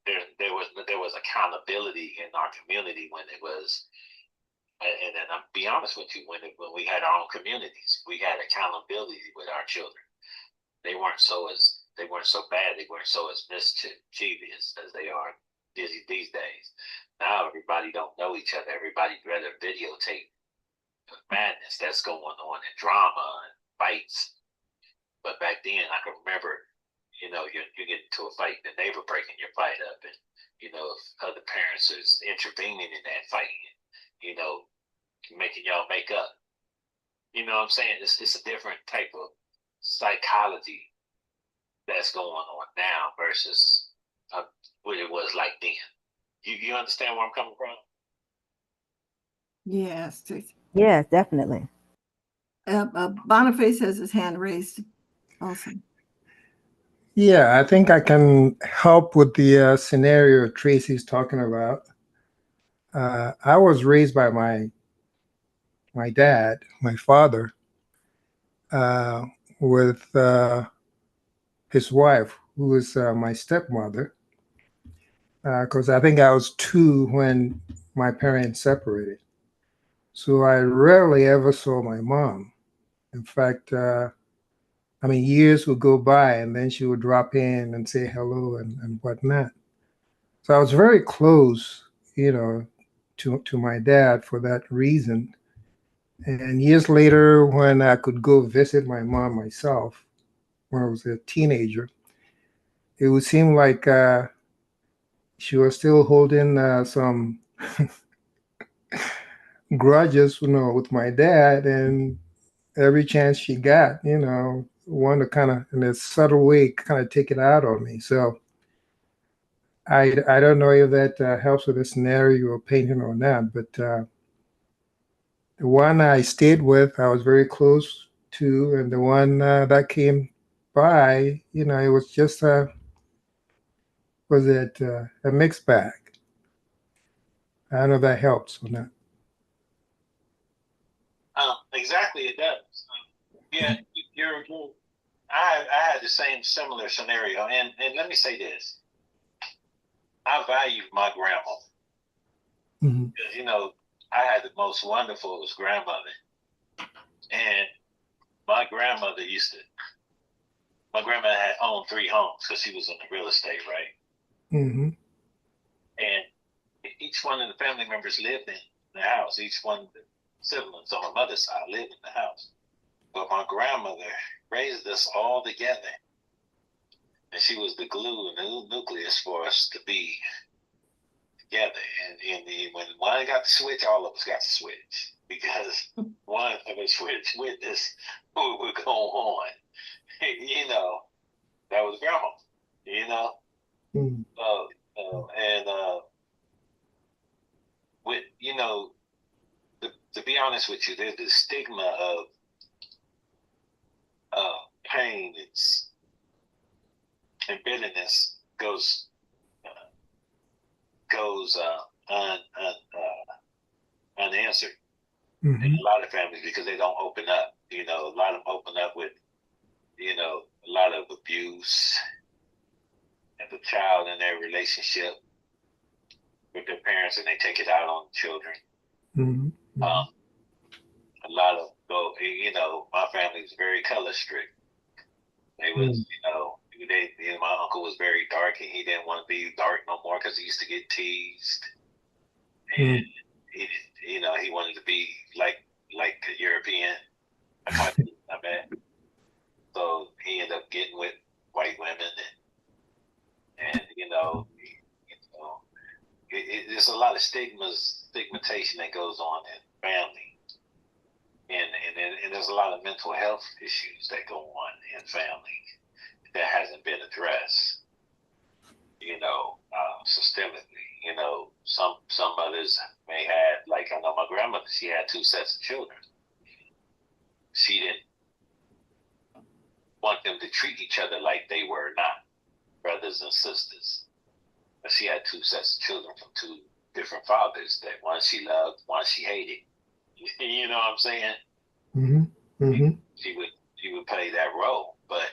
Speaker 4: There was accountability in our community when it was. And then I'll be honest with you, when we had our own communities, we had accountability with our children. They weren't so bad. They weren't so as mischievous as they are these days. Now everybody don't know each other. Everybody rather videotape the madness that's going on and drama and fights. But back then, I can remember, you get into a fight, the neighbor breaking your fight up, and if other parents is intervening in that fight. Making y'all make up. You know what I'm saying? It's a different type of psychology that's going on now versus what it was like then. You understand where I'm coming from?
Speaker 1: Yes.
Speaker 3: Yes, definitely.
Speaker 1: Boniface has his hand raised also.
Speaker 5: Yeah, I think I can help with the scenario Tracy's talking about. I was raised by my dad, my father, with his wife, who was my stepmother, because I think I was 2 when my parents separated. So I rarely ever saw my mom. In fact, years would go by, and then she would drop in and say hello and whatnot. So I was very close, to my dad for that reason. And years later, when I could go visit my mom myself, when I was a teenager, it would seem like she was still holding some grudges, with my dad. And every chance she got, wanted to kind of, in a subtle way, kind of take it out on me. So I don't know if that helps with the scenario you're painting or not, but the one I stayed with, I was very close to, and the one that came by, it was just a mixed bag. I don't know if that helps or not.
Speaker 4: Exactly, it does. Yeah, I had the same similar scenario, and let me say this: I value my grandma.
Speaker 5: Mm-hmm.
Speaker 4: I had the most wonderful grandmother, and my grandmother had owned 3 homes because she was in the real estate, right?
Speaker 5: Mm-hmm.
Speaker 4: And each one of the family members lived in the house. Each one of the siblings on my mother's side lived in the house. But my grandmother raised us all together, and she was the glue and the nucleus for us to be together. And when one got to switch, all of us got to switch, because one of us would witness what would go on. That was grandma.
Speaker 5: Mm-hmm.
Speaker 4: And with to be honest with you, there's the stigma of pain and bitterness goes unanswered
Speaker 5: Mm-hmm.
Speaker 4: in a lot of families because they don't open up. A lot of them open up with a lot of abuse as a child in their relationship with their parents, and they take it out on the children.
Speaker 5: Mm-hmm.
Speaker 4: A lot of my family was very color strict. They was, my uncle was very dark, and he didn't want to be dark no more because he used to get teased, and he wanted to be like a European. I mean, so he ended up getting with white women, and there's a lot of stigmatization that goes on in family, and there's a lot of mental health issues that go on in family that hasn't been addressed, systemically. Some mothers may have, like I know my grandmother, she had 2 sets of children. She didn't want them to treat each other like they were not brothers and sisters. But she had 2 sets of children from 2 different fathers, that one she loved, one she hated. You know what I'm saying?
Speaker 5: Mm-hmm. Mm-hmm.
Speaker 4: She would play that role, but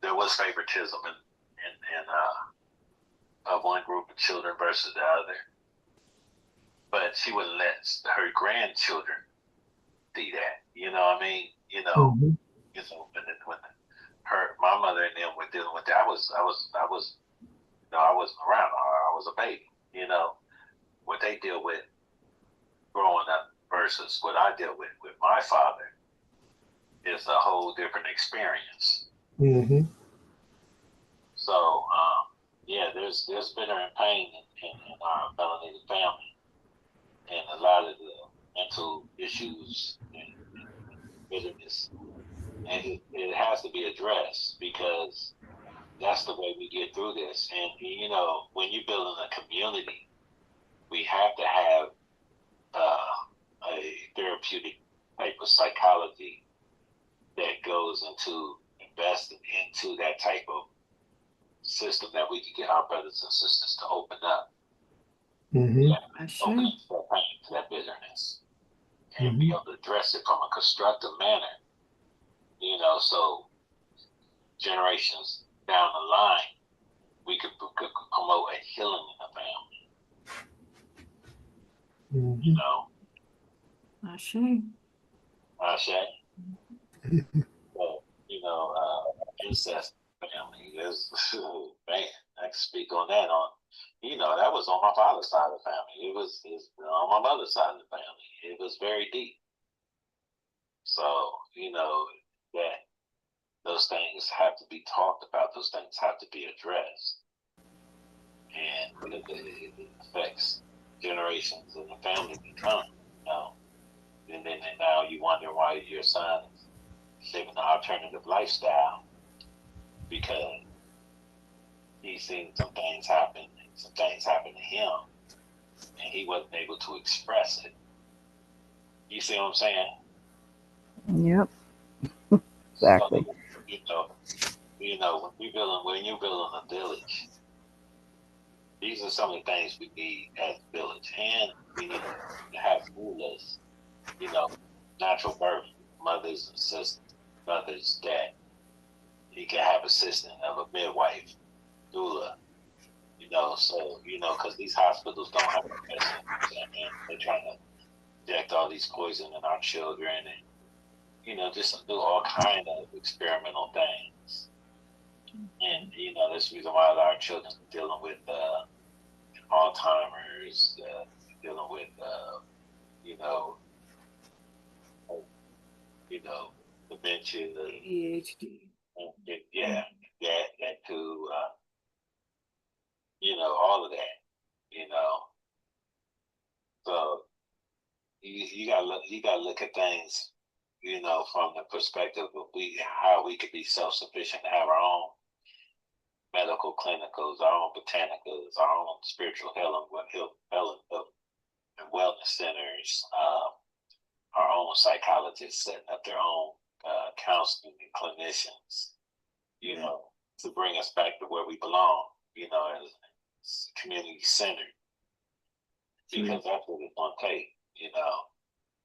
Speaker 4: there was favoritism in of one group of children versus the other. But she wouldn't let her grandchildren see that. You know what I mean?
Speaker 5: Mm-hmm.
Speaker 4: When my mother and them were dealing with that, I wasn't around. I was a baby. What they deal with growing up versus what I deal with my father is a whole different experience.
Speaker 5: Mm-hmm.
Speaker 4: So, there's bitter and pain in our melanated family, and a lot of the mental issues and bitterness, and it has to be addressed, because that's the way we get through this. And when you're building a community, we have to have a therapeutic type of psychology that goes into investing into that type of system, that we can get our brothers and sisters to open up,
Speaker 5: Mm-hmm.
Speaker 4: open up to that pain, to that bitterness, and be able to address it from a constructive manner. So generations down the line, we could promote a healing in the family.
Speaker 5: Mm-hmm.
Speaker 1: Ashe.
Speaker 4: But, incest family is, man, I can speak on that that was on my father's side of the family. It was on my mother's side of the family. It was very deep. So, that those things have to be talked about. Those things have to be addressed. And it affects generations in the family to come, And then now you wonder why your son is living an alternative lifestyle, because he's seen some things happen. Some things happen to him, and he wasn't able to express it. You see what I'm saying?
Speaker 3: Yep. Exactly.
Speaker 4: So, when you're building a village, these are some of the things we need as a village, and we need to have rulers, natural birth mothers and sisters, mothers that he can have assistant of a midwife, doula, because these hospitals don't have a medicine, and they're trying to inject all these poison in our children, and just do all kind of experimental things. And that's the reason why our children are dealing with Alzheimer's, dealing with dementia,
Speaker 1: ADHD.
Speaker 4: yeah, that too, all of that, So you gotta look at things, from the perspective of how we could be self-sufficient, have our own medical clinicals, our own botanicals, our own spiritual healing and wellness centers, our own psychologists setting up their own counseling and clinicians, to bring us back to where we belong, as community centered, because that's what it's gonna take,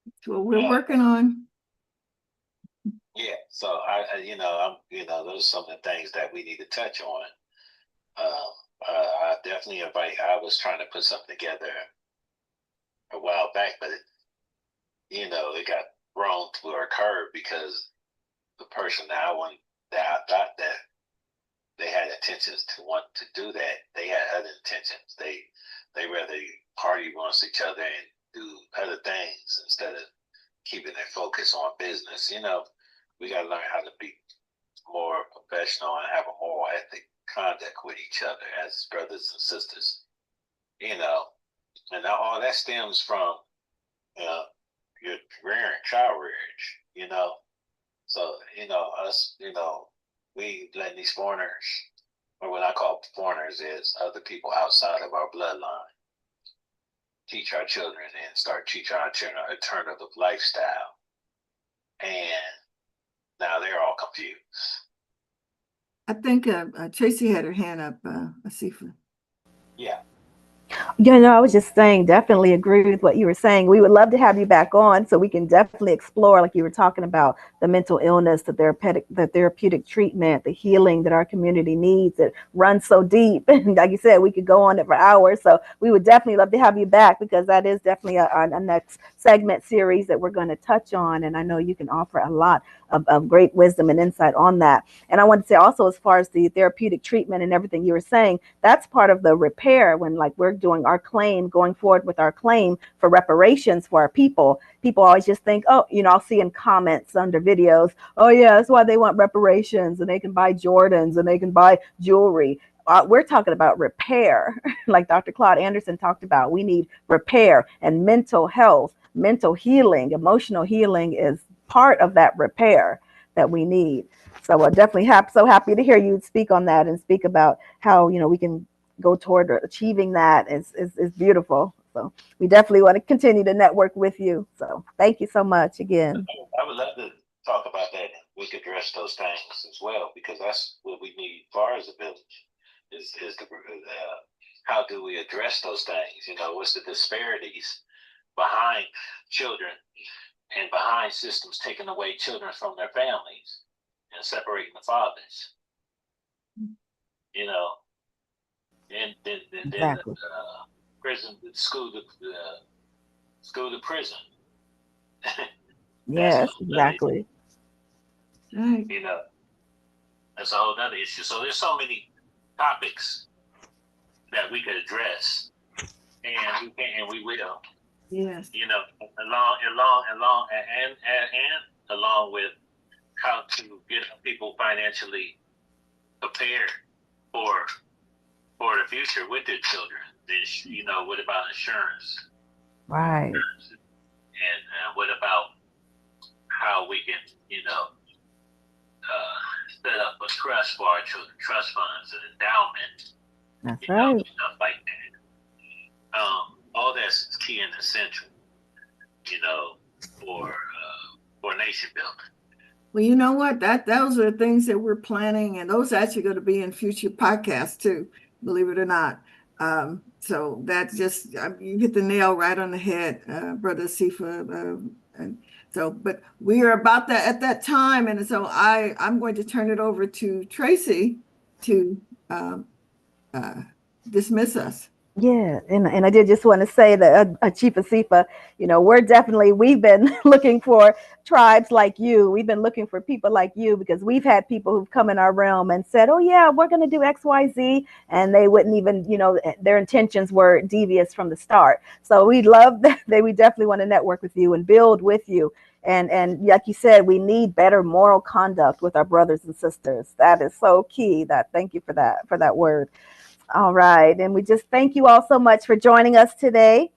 Speaker 1: That's what we're working on.
Speaker 4: Yeah, so those are some of the things that we need to touch on. I definitely invite. I was trying to put something together a while back, but it got thrown to a curve, because the person that I thought that they had intentions to want to do that, they had other intentions. They rather party amongst each other and do other things instead of keeping their focus on business. We got to learn how to be more professional and have a moral ethic conduct with each other as brothers and sisters. you know, and all that stems from your child rearage, you know. So, you know, us, you know, we letting these foreigners, or what I call foreigners is other people outside of our bloodline, teach our children and start teaching our children an alternative lifestyle. And now they're all confused.
Speaker 1: I think Tracy had her hand up, Asifah.
Speaker 4: Yeah.
Speaker 3: Yeah, no, I was just saying, definitely agree with what you were saying. We would love to have you back on so we can definitely explore, like you were talking about, the mental illness, the therapeutic treatment, the healing that our community needs. It runs so deep. And like you said, we could go on it for hours. So we would definitely love to have you back, because that is definitely a next segment series that we're going to touch on. And I know you can offer a lot of great wisdom and insight on that. And I want to say also, as far as the therapeutic treatment and everything you were saying, that's part of the repair when, like, we're doing our claim, going forward with our claim for reparations for our people. People always just think, oh, you know, I'll see in comments under videos, oh yeah, that's why they want reparations, and they can buy Jordans and they can buy jewelry. We're talking about repair. Like Dr. Claude Anderson talked about, we need repair, and mental health, mental healing, emotional healing is part of that repair that we need. So we're definitely so happy to hear you speak on that and speak about how, you know, we can go toward achieving that. Is beautiful. So we definitely want to continue to network with you. So thank you so much again.
Speaker 4: I would love to talk about that. We could address those things as well, because that's what we need far as a village is the how do we address those things? You know, what's the disparities behind children and behind systems taking away children from their families and separating the fathers? You know, and then
Speaker 3: Exactly.
Speaker 4: prison, school to prison.
Speaker 3: Yes, exactly.
Speaker 1: Right.
Speaker 4: You know, that's a whole other issue. So there's so many topics that we could address, and we can, and we will.
Speaker 1: Yes.
Speaker 4: You know, along with how to get people financially prepared for the future with their children. You know, what about insurance?
Speaker 3: Right.
Speaker 4: And what about how we can, you know, set up a trust for our children, trust funds, and endowment.
Speaker 3: That's right.
Speaker 4: Stuff like that. All that's key and essential, you know, for nation building.
Speaker 1: Well, you know what? Those are things that we're planning, and those actually going to be in future podcasts too, believe it or not. So that just you hit the nail right on the head, Brother Asifah. And so, but we are about that at that time, and so I'm going to turn it over to Tracy to dismiss us.
Speaker 3: Yeah, and I did just want to say that Chief Asifah, you know, we've been looking for tribes like you. We've been looking for people like you, because we've had people who've come in our realm and said, oh yeah, we're going to do X, Y, Z. And they wouldn't even, you know, their intentions were devious from the start. So we love that. We definitely want to network with you and build with you. And like you said, we need better moral conduct with our brothers and sisters. That is so key. Thank you for that word. All right. And we just thank you all so much for joining us today.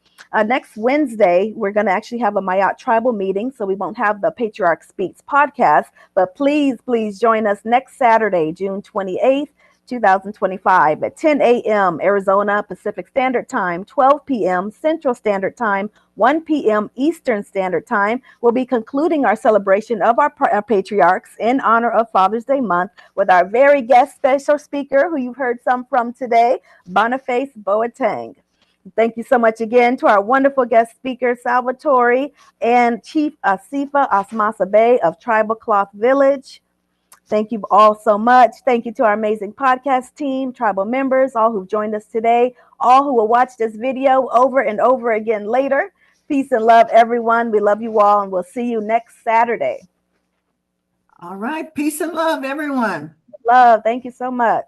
Speaker 3: Next Wednesday, we're going to actually have a MAAT tribal meeting, so we won't have the Patriarch Speaks podcast. But please join us next Saturday, June 28th, 2025 at 10 a.m. Arizona Pacific Standard Time, 12 p.m. Central Standard Time, 1 p.m. Eastern Standard Time. We'll be concluding our celebration of our patriarchs in honor of Father's Day month with our very guest special speaker, who you've heard some from today, Boniface Boateng. Thank you so much again to our wonderful guest speaker, Salvatore, and Chief Asifah Osmasa Bay of Tribal Cloth Village. Thank you all so much. Thank you to our amazing podcast team, tribal members, all who've joined us today, all who will watch this video over and over again later. Peace and love, everyone. We love you all, and we'll see you next Saturday.
Speaker 1: All right. Peace and love, everyone.
Speaker 3: Love. Thank you so much.